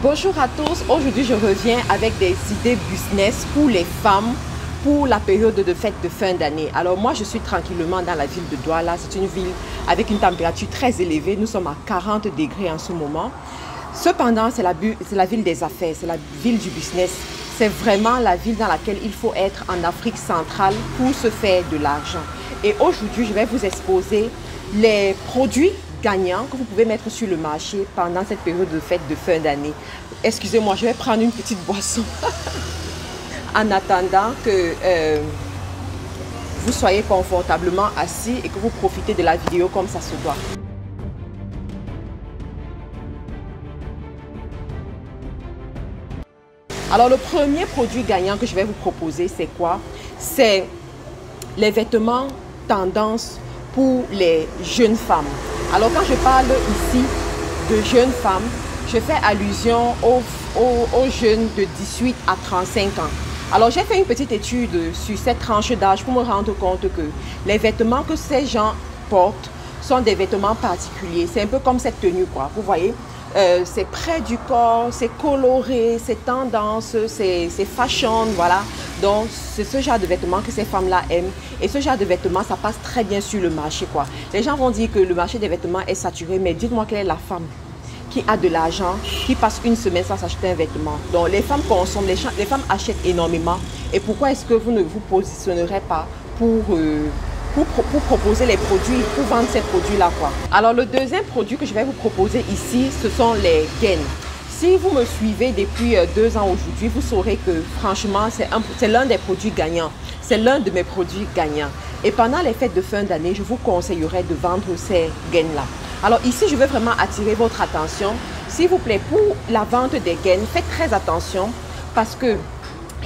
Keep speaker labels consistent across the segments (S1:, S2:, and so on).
S1: Bonjour à tous, aujourd'hui je reviens avec des idées business pour les femmes pour la période de fête de fin d'année. Alors moi je suis tranquillement dans la ville de Douala, c'est une ville avec une température très élevée, nous sommes à 40 degrés en ce moment. Cependant c'est la ville des affaires, c'est la ville du business, c'est vraiment la ville dans laquelle il faut être en Afrique centrale pour se faire de l'argent. Et aujourd'hui je vais vous exposer les produits gagnants que vous pouvez mettre sur le marché pendant cette période de fête de fin d'année. Excusez-moi, je vais prendre une petite boisson en attendant que vous soyez confortablement assis et que vous profitez de la vidéo comme ça se doit. Alors le premier produit gagnant que je vais vous proposer, c'est quoi? C'est les vêtements tendance pour les jeunes femmes. Alors quand je parle ici de jeunes femmes, je fais allusion aux jeunes de 18 à 35 ans. Alors j'ai fait une petite étude sur cette tranche d'âge pour me rendre compte que les vêtements que ces gens portent sont des vêtements particuliers. C'est un peu comme cette tenue, quoi. Vous voyez, c'est près du corps, c'est coloré, c'est tendance, c'est fashion, voilà. Donc c'est ce genre de vêtements que ces femmes-là aiment. Et ce genre de vêtements, ça passe très bien sur le marché, quoi. Les gens vont dire que le marché des vêtements est saturé, mais dites-moi quelle est la femme qui a de l'argent, qui passe une semaine sans s'acheter un vêtement. Donc les femmes consomment, les femmes achètent énormément. Et pourquoi est-ce que vous ne vous positionnerez pas pour proposer les produits, pour vendre ces produits-là, quoi. Alors le deuxième produit que je vais vous proposer ici, ce sont les gaines. Si vous me suivez depuis 2 ans aujourd'hui, vous saurez que franchement, c'est l'un des produits gagnants. C'est l'un de mes produits gagnants. Et pendant les fêtes de fin d'année, je vous conseillerais de vendre ces gaines-là. Alors ici, je veux vraiment attirer votre attention. S'il vous plaît, pour la vente des gaines, faites très attention parce que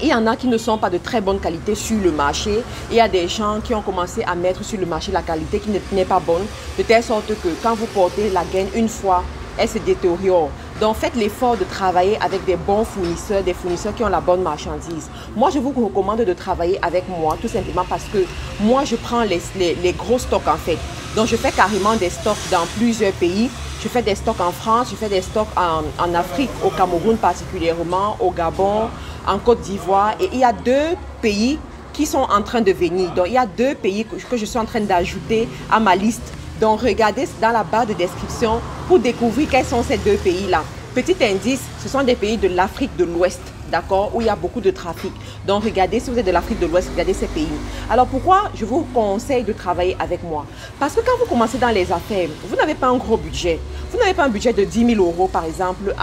S1: il y en a qui ne sont pas de très bonne qualité sur le marché. Il y a des gens qui ont commencé à mettre sur le marché la qualité qui n'est pas bonne, de telle sorte que quand vous portez la gaine une fois, elle se détériore. Donc faites l'effort de travailler avec des bons fournisseurs, des fournisseurs qui ont la bonne marchandise. Moi, je vous recommande de travailler avec moi tout simplement parce que moi, je prends les gros stocks en fait. Donc je fais carrément des stocks dans plusieurs pays. Je fais des stocks en France, je fais des stocks en Afrique, au Cameroun particulièrement, au Gabon, en Côte d'Ivoire. Et il y a 2 pays qui sont en train de venir. Donc il y a 2 pays que je suis en train d'ajouter à ma liste. Donc regardez dans la barre de description pour découvrir quels sont ces 2 pays-là. Petit indice, ce sont des pays de l'Afrique de l'Ouest, d'accord, où il y a beaucoup de trafic. Donc regardez, si vous êtes de l'Afrique de l'Ouest, regardez ces pays. Alors pourquoi je vous conseille de travailler avec moi? Parce que quand vous commencez dans les affaires, vous n'avez pas un gros budget. Vous n'avez pas un budget de 10 000 € par exemple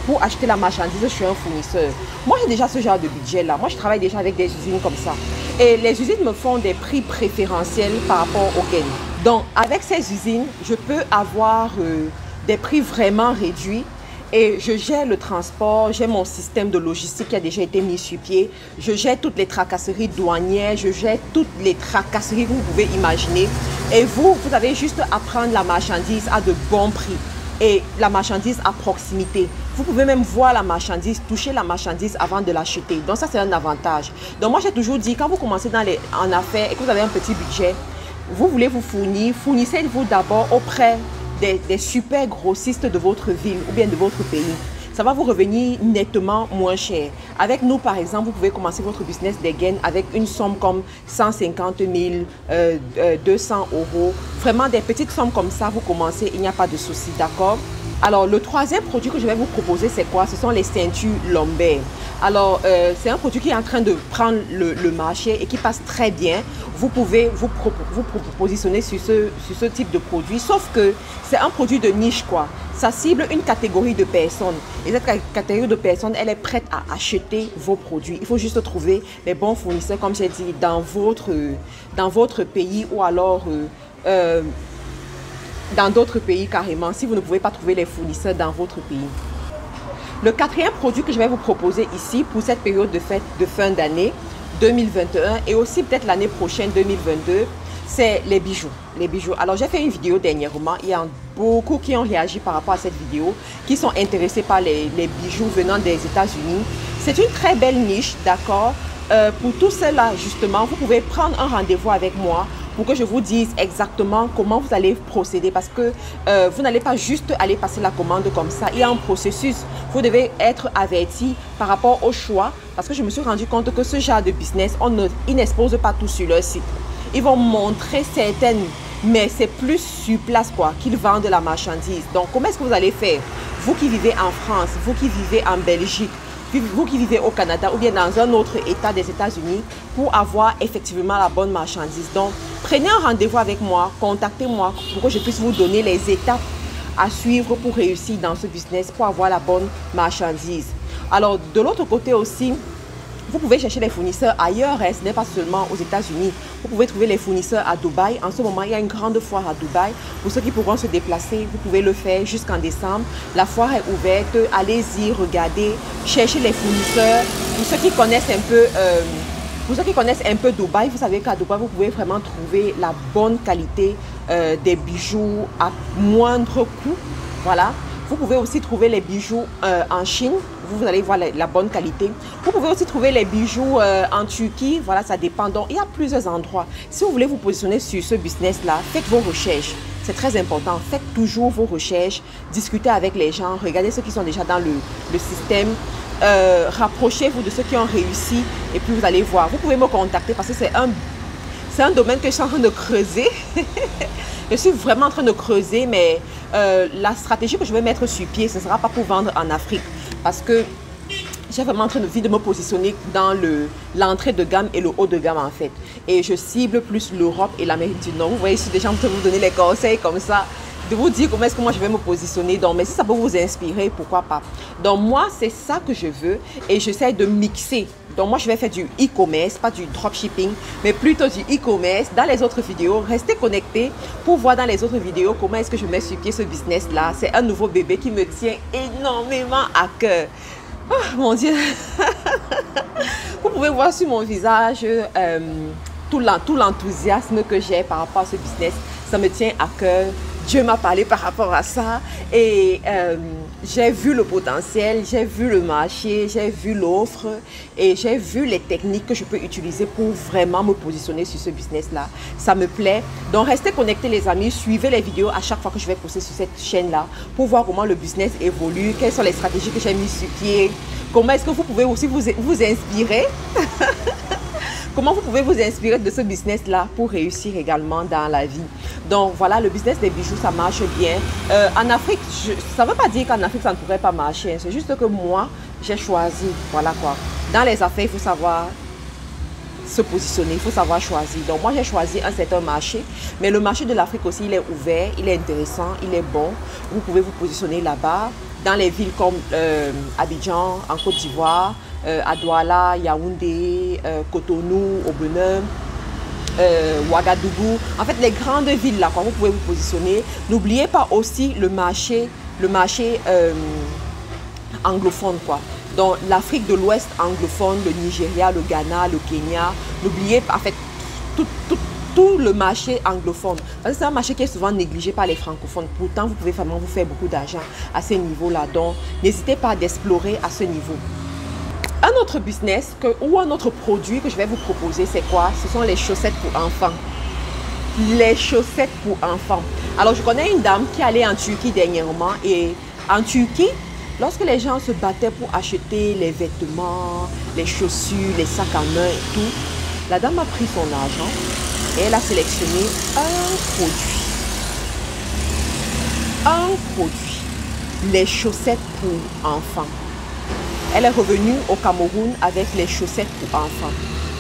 S1: pour acheter la marchandise chez un fournisseur. Moi, j'ai déjà ce genre de budget-là. Moi, je travaille déjà avec des usines comme ça. Et les usines me font des prix préférentiels par rapport aux gaines. Donc, avec ces usines, je peux avoir des prix vraiment réduits. Et je gère le transport, j'ai mon système de logistique qui a déjà été mis sur pied. Je gère toutes les tracasseries douanières, je gère toutes les tracasseries que vous pouvez imaginer. Et vous avez juste à prendre la marchandise à de bons prix. Et la marchandise à proximité. Vous pouvez même voir la marchandise, toucher la marchandise avant de l'acheter. Donc ça, c'est un avantage. Donc moi, j'ai toujours dit, quand vous commencez en affaires et que vous avez un petit budget, vous voulez vous fournir, fournissez-vous d'abord auprès des super grossistes de votre ville ou bien de votre pays. Ça va vous revenir nettement moins cher. Avec nous, par exemple, vous pouvez commencer votre business des gaines avec une somme comme 150 000, 200 €. Vraiment, des petites sommes comme ça, vous commencez, il n'y a pas de souci, d'accord? Alors, le troisième produit que je vais vous proposer, c'est quoi? Ce sont les ceintures lombaires. Alors, c'est un produit qui est en train de prendre le marché et qui passe très bien. Vous pouvez vous positionner sur ce type de produit, sauf que c'est un produit de niche, quoi. Ça cible une catégorie de personnes. Et cette catégorie de personnes, elle est prête à acheter vos produits. Il faut juste trouver les bons fournisseurs, comme j'ai dit, dans votre pays ou alors dans d'autres pays carrément, si vous ne pouvez pas trouver les fournisseurs dans votre pays. Le quatrième produit que je vais vous proposer ici pour cette période de fête de fin d'année 2021 et aussi peut-être l'année prochaine 2022, c'est les bijoux. Les bijoux. Alors j'ai fait une vidéo dernièrement, il y a beaucoup qui ont réagi par rapport à cette vidéo, qui sont intéressés par les bijoux venant des États-Unis. C'est une très belle niche, d'accord. Pour tout cela, justement, vous pouvez prendre un rendez-vous avec moi pour que je vous dise exactement comment vous allez procéder parce que vous n'allez pas juste aller passer la commande comme ça. Il y a un processus. Vous devez être averti par rapport au choix parce que je me suis rendu compte que ce genre de business, ils n'exposent pas tout sur leur site. Ils vont montrer certaines, mais c'est plus sur place quoi qu'ils vendent la marchandise. Donc, comment est-ce que vous allez faire? Vous qui vivez en France, vous qui vivez en Belgique, vous qui vivez au Canada ou bien dans un autre État des États-Unis pour avoir effectivement la bonne marchandise. Donc, prenez un rendez-vous avec moi, contactez-moi pour que je puisse vous donner les étapes à suivre pour réussir dans ce business, pour avoir la bonne marchandise. Alors, de l'autre côté aussi, vous pouvez chercher les fournisseurs ailleurs, ce n'est pas seulement aux États-Unis. Vous pouvez trouver les fournisseurs à Dubaï. En ce moment, il y a une grande foire à Dubaï. Pour ceux qui pourront se déplacer, vous pouvez le faire jusqu'en décembre. La foire est ouverte. Allez-y, regardez, cherchez les fournisseurs. Pour ceux qui connaissent un peu, Dubaï, vous savez qu'à Dubaï, vous pouvez vraiment trouver la bonne qualité des bijoux à moindre coût. Voilà. Vous pouvez aussi trouver les bijoux en Chine. Vous allez voir la bonne qualité. Vous pouvez aussi trouver les bijoux en Turquie. Voilà, ça dépend. Donc, il y a plusieurs endroits. Si vous voulez vous positionner sur ce business-là, faites vos recherches. C'est très important. Faites toujours vos recherches. Discutez avec les gens. Regardez ceux qui sont déjà dans le système. Rapprochez-vous de ceux qui ont réussi. Et puis, vous allez voir. Vous pouvez me contacter parce que c'est un domaine que je suis en train de creuser. Je suis vraiment en train de creuser, mais la stratégie que je vais mettre sur pied, ce ne sera pas pour vendre en Afrique. Parce que j'ai vraiment envie de me positionner dans l'entrée de gamme et le haut de gamme en fait. Et je cible plus l'Europe et l'Amérique du Nord. Vous voyez, ici, déjà, je vais vous donner les conseils comme ça, de vous dire comment est-ce que moi je vais me positionner. Donc, mais si ça peut vous inspirer, pourquoi pas. Donc, moi, c'est ça que je veux et j'essaie de mixer. Donc, moi, je vais faire du e-commerce, pas du dropshipping, mais plutôt du e-commerce. Dans les autres vidéos, restez connectés pour voir dans les autres vidéos comment est-ce que je mets sur pied ce business-là. C'est un nouveau bébé qui me tient énormément à cœur. Oh, mon Dieu. Vous pouvez voir sur mon visage tout l'enthousiasme que j'ai par rapport à ce business. Ça me tient à cœur. Dieu m'a parlé par rapport à ça et j'ai vu le potentiel, j'ai vu le marché, j'ai vu l'offre et j'ai vu les techniques que je peux utiliser pour vraiment me positionner sur ce business-là. Ça me plaît. Donc, restez connectés les amis, suivez les vidéos à chaque fois que je vais poster sur cette chaîne-là pour voir comment le business évolue, quelles sont les stratégies que j'ai mises sur pied, comment est-ce que vous pouvez aussi vous inspirer. Comment vous pouvez vous inspirer de ce business-là pour réussir également dans la vie. Donc voilà, le business des bijoux, ça marche bien. En Afrique, ça ne veut pas dire qu'en Afrique, ça ne pourrait pas marcher. C'est juste que moi, j'ai choisi. Voilà quoi. Dans les affaires, il faut savoir se positionner, il faut savoir choisir. Donc moi, j'ai choisi un certain marché. Mais le marché de l'Afrique aussi, il est ouvert, il est intéressant, il est bon. Vous pouvez vous positionner là-bas. Dans les villes comme Abidjan, en Côte d'Ivoire, à Douala, Yaoundé, Cotonou, au Benin, Ouagadougou. En fait, les grandes villes là, quand vous pouvez vous positionner. N'oubliez pas aussi le marché anglophone quoi. Donc l'Afrique de l'Ouest anglophone, le Nigeria, le Ghana, le Kenya. N'oubliez pas, en fait, tout le marché anglophone. Parce que c'est un marché qui est souvent négligé par les francophones. Pourtant, vous pouvez vraiment vous faire beaucoup d'argent à ce niveau-là. Donc, n'hésitez pas d'explorer à ce niveau. Un autre business ou un autre produit que je vais vous proposer, c'est quoi? Ce sont les chaussettes pour enfants. Les chaussettes pour enfants. Alors, je connais une dame qui allait en Turquie dernièrement. Et en Turquie, lorsque les gens se battaient pour acheter les vêtements, les chaussures, les sacs à main et tout, la dame a pris son argent et elle a sélectionné un produit. Un produit. Les chaussettes pour enfants. Elle est revenue au Cameroun avec les chaussettes pour enfants.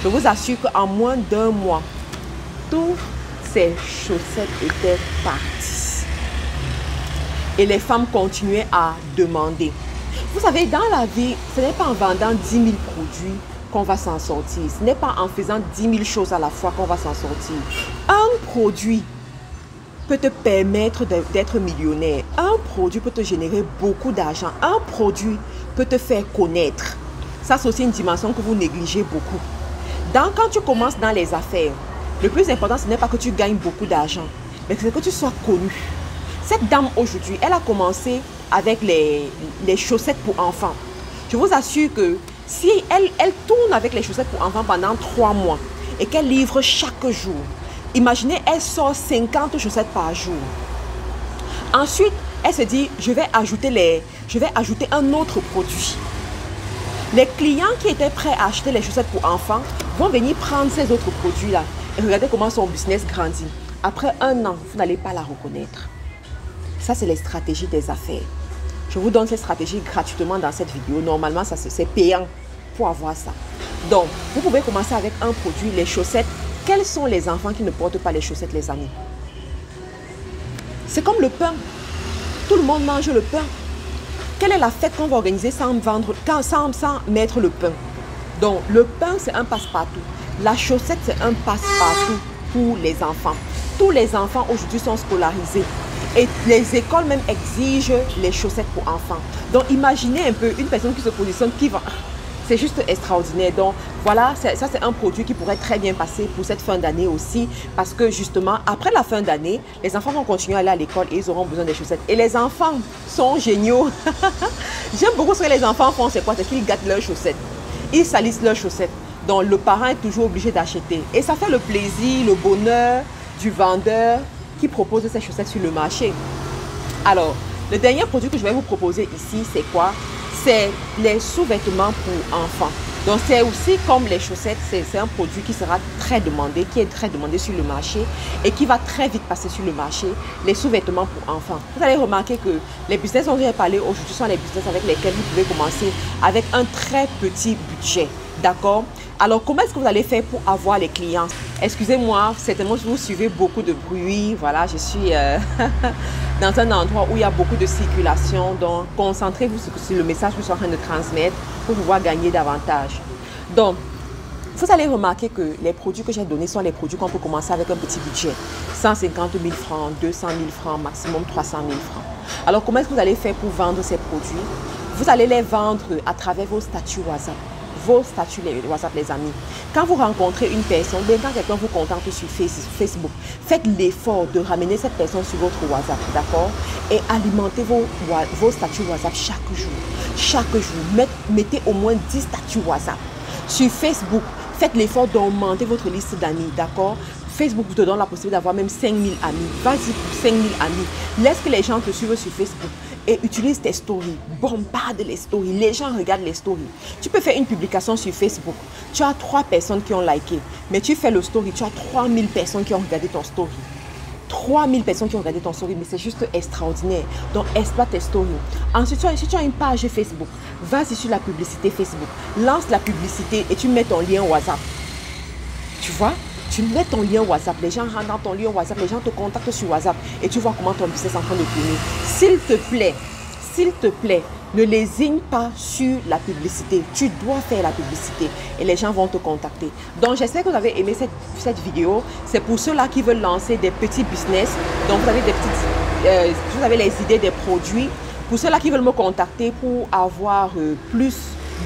S1: Je vous assure qu'en moins d'un mois, toutes ces chaussettes étaient parties. Et les femmes continuaient à demander. Vous savez, dans la vie, ce n'est pas en vendant 10 000 produits qu'on va s'en sortir. Ce n'est pas en faisant 10 000 choses à la fois qu'on va s'en sortir. Un produit peut te permettre d'être millionnaire. Un produit peut te générer beaucoup d'argent. Un produit peut te faire connaître. Ça, c'est aussi une dimension que vous négligez beaucoup. Quand tu commences dans les affaires, le plus important, ce n'est pas que tu gagnes beaucoup d'argent, mais c'est que tu sois connu. Cette dame aujourd'hui, elle a commencé avec les chaussettes pour enfants. Je vous assure que si elle tourne avec les chaussettes pour enfants pendant 3 mois et qu'elle livre chaque jour, Imaginez, elle sort 50 chaussettes par jour. Ensuite, elle se dit, je vais ajouter un autre produit. Les clients qui étaient prêts à acheter les chaussettes pour enfants vont venir prendre ces autres produits-là. Et regardez comment son business grandit. Après 1 an, vous n'allez pas la reconnaître. Ça, c'est les stratégies des affaires. Je vous donne ces stratégies gratuitement dans cette vidéo. Normalement, c'est payant pour avoir ça. Donc, vous pouvez commencer avec un produit, les chaussettes. Quels sont les enfants qui ne portent pas les chaussettes, les amis? C'est comme le pain. Tout le monde mange le pain. Quelle est la fête qu'on va organiser sans mettre le pain? Donc, le pain, c'est un passe-partout. La chaussette, c'est un passe-partout pour les enfants. Tous les enfants aujourd'hui sont scolarisés. Et les écoles même exigent les chaussettes pour enfants. Donc, imaginez un peu une personne qui se positionne, qui va... C'est juste extraordinaire. Donc, voilà, ça c'est un produit qui pourrait très bien passer pour cette fin d'année aussi. Parce que justement, après la fin d'année, les enfants vont continuer à aller à l'école et ils auront besoin des chaussettes. Et les enfants sont géniaux. J'aime beaucoup ce que les enfants font, c'est quoi? C'est qu'ils gâtent leurs chaussettes. Ils salissent leurs chaussettes. Donc, le parent est toujours obligé d'acheter. Et ça fait le plaisir, le bonheur du vendeur qui propose ces chaussettes sur le marché. Alors, le dernier produit que je vais vous proposer ici, c'est quoi? C'est les sous-vêtements pour enfants. Donc, c'est aussi comme les chaussettes, c'est un produit qui sera très demandé, qui est très demandé sur le marché et qui va très vite passer sur le marché, les sous-vêtements pour enfants. Vous allez remarquer que les business dont je vais parler aujourd'hui sont les business avec lesquels vous pouvez commencer avec un très petit budget. D'accord? Alors, comment est-ce que vous allez faire pour avoir les clients? Excusez-moi, certainement vous suivez beaucoup de bruit. Voilà, je suis dans un endroit où il y a beaucoup de circulation. Donc, concentrez-vous sur le message que je suis en train de transmettre pour pouvoir gagner davantage. Donc, vous allez remarquer que les produits que j'ai donnés sont les produits qu'on peut commencer avec un petit budget. 150 000 francs, 200 000 francs, maximum 300 000 francs. Alors, comment est-ce que vous allez faire pour vendre ces produits? Vous allez les vendre à travers vos statuts WhatsApp. Vos statuts WhatsApp, les amis. Quand vous rencontrez une personne, bien quand quelqu'un vous contacte sur Facebook, faites l'effort de ramener cette personne sur votre WhatsApp, d'accord? Et alimentez vos statuts WhatsApp chaque jour. Chaque jour, mettez au moins 10 statuts WhatsApp. Sur Facebook, faites l'effort d'augmenter votre liste d'amis, d'accord? Facebook vous te donne la possibilité d'avoir même 5000 amis. Vas-y pour 5000 amis. Laisse que les gens te suivent sur Facebook et utilise tes stories. Bombarde les stories. Les gens regardent les stories. Tu peux faire une publication sur Facebook. Tu as 3 personnes qui ont liké. Mais tu fais le story. Tu as 3000 personnes qui ont regardé ton story. 3000 personnes qui ont regardé ton story. Mais c'est juste extraordinaire. Donc, exploite tes stories. Ensuite, si tu as une page Facebook, vas-y sur la publicité Facebook. Lance la publicité et tu mets ton lien WhatsApp. Tu vois? Tu mets ton lien WhatsApp, les gens rentrent dans ton lien WhatsApp, les gens te contactent sur WhatsApp et tu vois comment ton business est en train de tourner. S'il te plaît, ne lésigne pas sur la publicité. Tu dois faire la publicité et les gens vont te contacter. Donc, j'espère que vous avez aimé cette vidéo. C'est pour ceux-là qui veulent lancer des petits business. Donc, vous avez les idées des produits. Pour ceux-là qui veulent me contacter pour avoir plus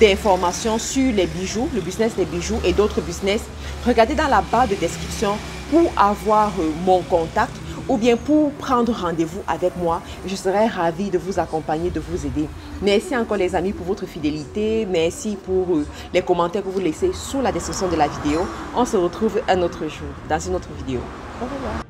S1: d'informations sur les bijoux, le business des bijoux et d'autres business, regardez dans la barre de description pour avoir mon contact ou bien pour prendre rendez-vous avec moi. Je serai ravie de vous accompagner, de vous aider. Merci encore les amis pour votre fidélité. Merci pour les commentaires que vous laissez sous la description de la vidéo. On se retrouve un autre jour dans une autre vidéo. Au revoir.